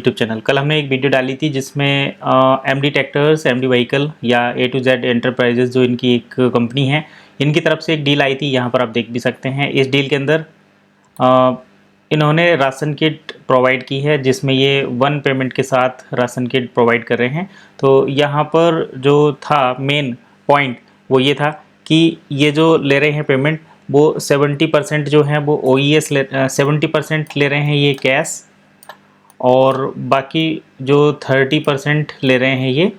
YouTube channel. कल हमने एक वीडियो डाली थी जिसमें एमडी ट्रैक्टर्स, एमडी व्हीकल या ए टू जेड एंटरप्राइजेज जो इनकी एक कंपनी है, इनकी तरफ से एक डील आई थी। यहाँ पर आप देख भी सकते हैं। इस डील के अंदर इन्होंने राशन किट प्रोवाइड की है, जिसमें ये 1 पेमेंट के साथ राशन किट प्रोवाइड कर रहे हैं। तो यहाँ पर जो था मेन पॉइंट वो ये था कि ये जो ले रहे हैं पेमेंट, वो 70% जो है वो OES 70% ले रहे हैं ये कैश, और बाकी जो 30% ले रहे हैं ये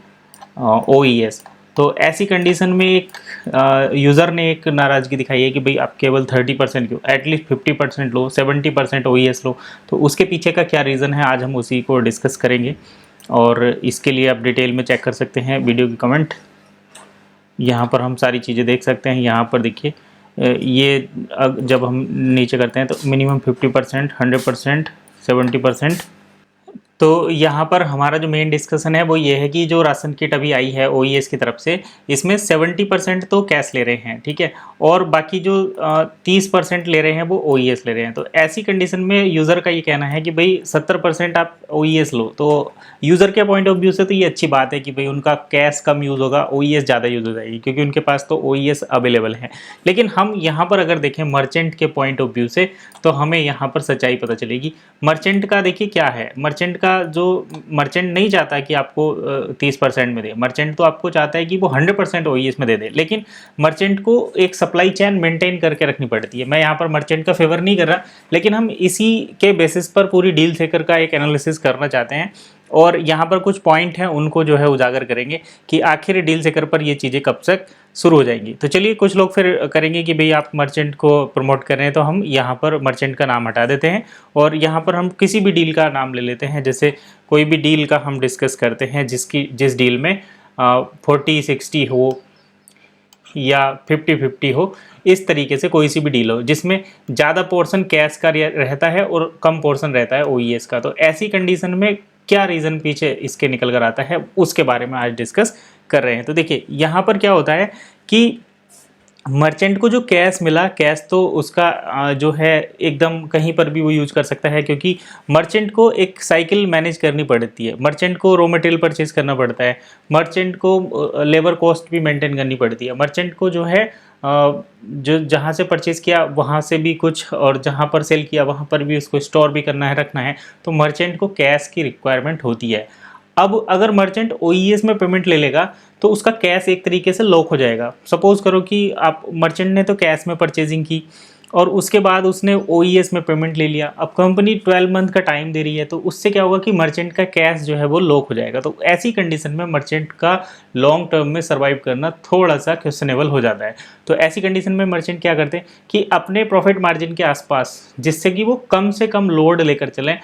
OES। तो ऐसी कंडीशन में एक यूज़र ने एक नाराज़गी दिखाई है कि भाई आप केवल 30% क्यों, एटलीस्ट 50% लो, 70% OES लो। तो उसके पीछे का क्या रीज़न है, आज हम उसी को डिस्कस करेंगे। और इसके लिए आप डिटेल में चेक कर सकते हैं वीडियो की कमेंट। यहाँ पर हम सारी चीज़ें देख सकते हैं। यहाँ पर देखिए, ये जब हम नीचे करते हैं तो मिनिमम 50%, 100%, 70%। तो यहाँ पर हमारा जो मेन डिस्कशन है वो ये है कि जो राशन किट अभी आई है OES की तरफ से, इसमें 70% तो कैश ले रहे हैं, ठीक है, और बाकी जो 30% ले रहे हैं वो OES ले रहे हैं। तो ऐसी कंडीशन में यूज़र का ये कहना है कि भाई 70% आप OES लो। तो यूज़र के पॉइंट ऑफ व्यू से तो ये अच्छी बात है कि भाई उनका कैश कम यूज़ होगा, OES ज़्यादा यूज़ हो जाएगी, क्योंकि उनके पास तो OES अवेलेबल है। लेकिन हम यहाँ पर अगर देखें मर्चेंट के पॉइंट ऑफ व्यू से, तो हमें यहाँ पर सच्चाई पता चलेगी। मर्चेंट का देखिए क्या है, मर्चेंट का जो मर्चेंट नहीं चाहता कि आपको 30% में दे। मर्चेंट तो आपको चाहता है कि वो 100% OES में दे दे, लेकिन मर्चेंट को एक सप्लाई चेन मेंटेन करके रखनी पड़ती है। मैं यहाँ पर मर्चेंट का फेवर नहीं कर रहा, लेकिन हम इसी के बेसिस पर पूरी डील सेकर का एक एनालिसिस करना चाहते हैं, और यहाँ पर कुछ पॉइंट हैं उनको जो है उजागर करेंगे कि आखिर डील सेकर पर ये चीज़ें कब तक शुरू हो जाएंगी। तो चलिए, कुछ लोग फिर करेंगे कि भाई आप मर्चेंट को प्रमोट कर रहे हैं, तो हम यहाँ पर मर्चेंट का नाम हटा देते हैं और यहाँ पर हम किसी भी डील का नाम ले लेते हैं। जैसे कोई भी डील का हम डिस्कस करते हैं जिस डील में 40-60 हो या 50-50 हो, इस तरीके से कोई सी भी डील हो जिसमें ज़्यादा पोर्शन कैश का रहता है और कम पोर्शन रहता है OES का। तो ऐसी कंडीशन में क्या रीज़न पीछे इसके निकल कर आता है, उसके बारे में आज डिस्कस कर रहे हैं। तो देखिए, यहाँ पर क्या होता है कि मर्चेंट को जो कैश मिला, कैश तो उसका जो है एकदम कहीं पर भी वो यूज कर सकता है, क्योंकि मर्चेंट को एक साइकिल मैनेज करनी पड़ती है। मर्चेंट को रॉ मटेरियल परचेज करना पड़ता है, मर्चेंट को लेबर कॉस्ट भी मेंटेन करनी पड़ती है, मर्चेंट को जो है जो जहाँ से परचेज किया वहाँ से भी कुछ, और जहाँ पर सेल किया वहाँ पर भी उसको स्टोर भी करना है, रखना है। तो मर्चेंट को कैश की रिक्वायरमेंट होती है। अब अगर मर्चेंट OES में पेमेंट ले लेगा तो उसका कैश एक तरीके से लॉक हो जाएगा। सपोज करो कि आप मर्चेंट ने तो कैश में परचेजिंग की और उसके बाद उसने OES में पेमेंट ले लिया। अब कंपनी 12 मंथ का टाइम दे रही है, तो उससे क्या होगा कि मर्चेंट का कैश जो है वो लॉक हो जाएगा। तो ऐसी कंडीशन में मर्चेंट का लॉन्ग टर्म में सर्वाइव करना थोड़ा सा क्वेश्चनेबल हो जाता है। तो ऐसी कंडीशन में मर्चेंट क्या करते हैं कि अपने प्रॉफिट मार्जिन के आसपास, जिससे कि वो कम से कम लोड लेकर चलें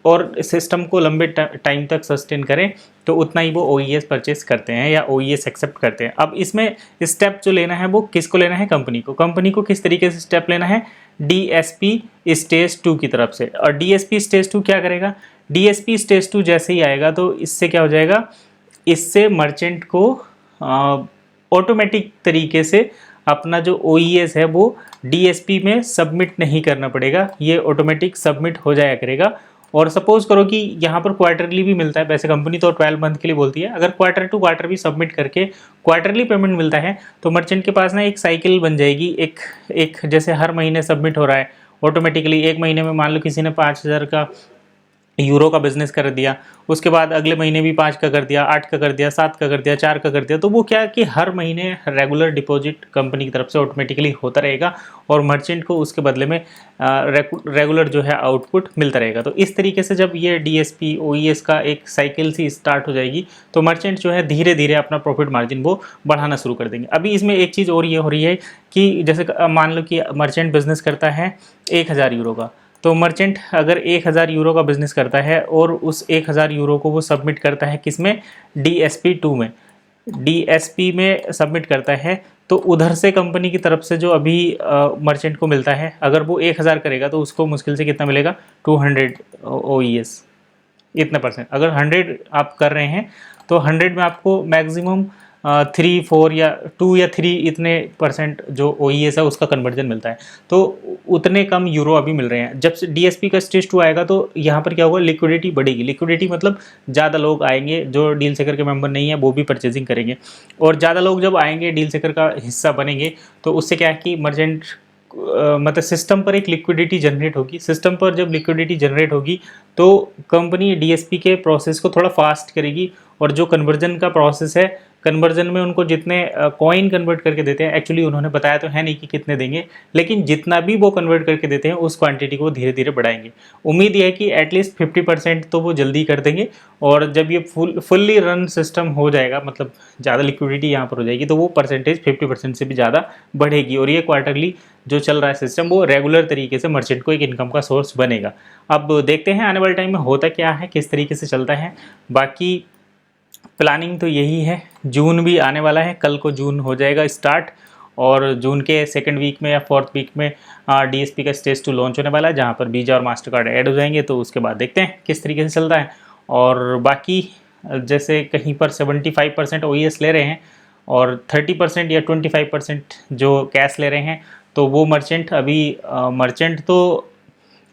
और सिस्टम को लंबे टाइम तक सस्टेन करें, तो उतना ही वो OES परचेस करते हैं या OES एक्सेप्ट करते हैं। अब इसमें स्टेप जो लेना है वो किसको लेना है, कंपनी को। कंपनी को किस तरीके से स्टेप लेना है, DSP स्टेज 2 की तरफ से। और DSP स्टेज 2 क्या करेगा, DSP स्टेज 2 जैसे ही आएगा तो इससे क्या हो जाएगा, इससे मर्चेंट को ऑटोमेटिक तरीके से अपना जो OES है वो DSP में सबमिट नहीं करना पड़ेगा, ये ऑटोमेटिक सबमिट हो जाया करेगा। और सपोज करो कि यहाँ पर क्वार्टरली भी मिलता है, वैसे कंपनी तो 12 मंथ के लिए बोलती है, अगर क्वार्टर टू क्वार्टर भी सबमिट करके क्वार्टरली पेमेंट मिलता है तो मर्चेंट के पास ना एक साइकिल बन जाएगी। एक जैसे हर महीने सबमिट हो रहा है ऑटोमेटिकली, एक महीने में मान लो किसी ने 5,000 का यूरो का बिजनेस कर दिया, उसके बाद अगले महीने भी 5 का कर दिया, 8 का कर दिया, 7 का कर दिया, 4 का कर दिया, तो वो क्या कि हर महीने रेगुलर डिपॉजिट कंपनी की तरफ से ऑटोमेटिकली होता रहेगा और मर्चेंट को उसके बदले में रेगुलर जो है आउटपुट मिलता रहेगा। तो इस तरीके से जब ये DSP OES का एक साइकिल सी स्टार्ट हो जाएगी तो मर्चेंट जो है धीरे धीरे अपना प्रॉफिट मार्जिन वो बढ़ाना शुरू कर देंगे। अभी इसमें एक चीज़ और ये हो रही है कि जैसे मान लो कि मर्चेंट बिजनेस करता है 1,000 यूरो का, तो मर्चेंट अगर 1,000 यूरो का बिजनेस करता है और उस 1,000 यूरो को वो सबमिट करता है किसमें, DSP 2 में, DSP में सबमिट करता है, तो उधर से कंपनी की तरफ से जो अभी मर्चेंट को मिलता है, अगर वो 1,000 करेगा तो उसको मुश्किल से कितना मिलेगा, 200 OES, इतना %। अगर 100 आप कर रहे हैं तो 100 में आपको मैक्सिमम 3-4 या 2 या 3 इतने परसेंट जो OES है उसका कन्वर्जन मिलता है। तो उतने कम यूरो अभी मिल रहे हैं। जब से DSP का स्टेज 2 आएगा तो यहाँ पर क्या होगा, लिक्विडिटी बढ़ेगी। लिक्विडिटी मतलब ज़्यादा लोग आएंगे, जो डील सेकर के मेंबर नहीं है वो भी परचेजिंग करेंगे, और ज़्यादा लोग जब आएंगे डील सेकर का हिस्सा बनेंगे तो उससे क्या है कि मर्चेंट मतलब सिस्टम पर एक लिक्विडिटी जनरेट होगी। सिस्टम पर जब लिक्विडिटी जनरेट होगी तो कंपनी DSP के प्रोसेस को थोड़ा फास्ट करेगी, और जो कन्वर्जन का प्रोसेस है, कन्वर्जन में उनको जितने कॉइन कन्वर्ट करके देते हैं, एक्चुअली उन्होंने बताया तो है नहीं कि कितने देंगे, लेकिन जितना भी वो कन्वर्ट करके देते हैं उस क्वांटिटी को धीरे धीरे बढ़ाएंगे। उम्मीद ये है कि एटलीस्ट 50% तो वो जल्दी कर देंगे, और जब ये फुल्ली रन सिस्टम हो जाएगा, मतलब ज़्यादा लिक्विडिटी यहाँ पर हो जाएगी, तो वो परसेंटेज 50% से भी ज़्यादा बढ़ेगी, और ये क्वार्टरली जो चल रहा है सिस्टम वो रेगुलर तरीके से मर्चेंट को एक इनकम का सोर्स बनेगा। अब देखते हैं आने वाले टाइम में होता क्या है, किस तरीके से चलता है। बाकी प्लानिंग तो यही है। जून भी आने वाला है, कल को जून हो जाएगा स्टार्ट, और जून के सेकंड वीक में या फोर्थ वीक में DSP का स्टेज 2 लॉन्च होने वाला है, जहाँ पर वीजा और मास्टर कार्ड ऐड हो जाएंगे। तो उसके बाद देखते हैं किस तरीके से चलता है। और बाकी जैसे कहीं पर 75% OES ले रहे हैं और 30% या 25% जो कैश ले रहे हैं, तो वो मर्चेंट अभी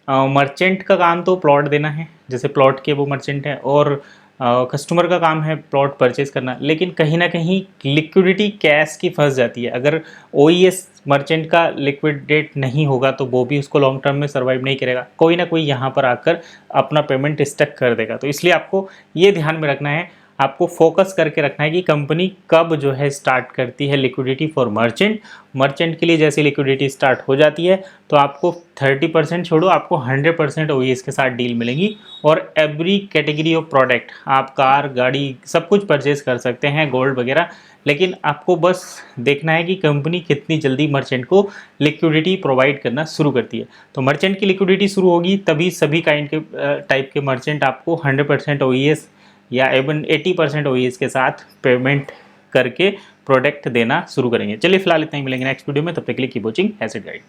मर्चेंट का काम तो प्लॉट देना है, जैसे प्लॉट के वो मर्चेंट है, और कस्टमर का काम है प्लॉट परचेज करना। लेकिन कहीं ना कहीं लिक्विडिटी कैश की फंस जाती है। अगर OES मर्चेंट का लिक्विडेट नहीं होगा तो वो भी उसको लॉन्ग टर्म में सर्वाइव नहीं करेगा, कोई ना कोई यहाँ पर आकर अपना पेमेंट स्टक कर देगा। तो इसलिए आपको ये ध्यान में रखना है, आपको फोकस करके रखना है कि कंपनी कब जो है स्टार्ट करती है लिक्विडिटी फॉर मर्चेंट के लिए। जैसे लिक्विडिटी स्टार्ट हो जाती है तो आपको 30% छोड़ो, आपको 100% OES के साथ डील मिलेंगी, और एवरी कैटेगरी ऑफ प्रोडक्ट, आप कार, गाड़ी सब कुछ परचेज कर सकते हैं, गोल्ड वगैरह। लेकिन आपको बस देखना है कि कंपनी कितनी जल्दी मर्चेंट को लिक्विडिटी प्रोवाइड करना शुरू करती है। तो मर्चेंट की लिक्विडिटी शुरू होगी तभी सभी काइंड के टाइप के मर्चेंट आपको 100% OES या इवन 80% OES के साथ पेमेंट करके प्रोडक्ट देना शुरू करेंगे। चलिए फिलहाल इतना ही, मिलेंगे नेक्स्ट वीडियो में, तब तक के लिए कीप वॉचिंग एसेट गाइड।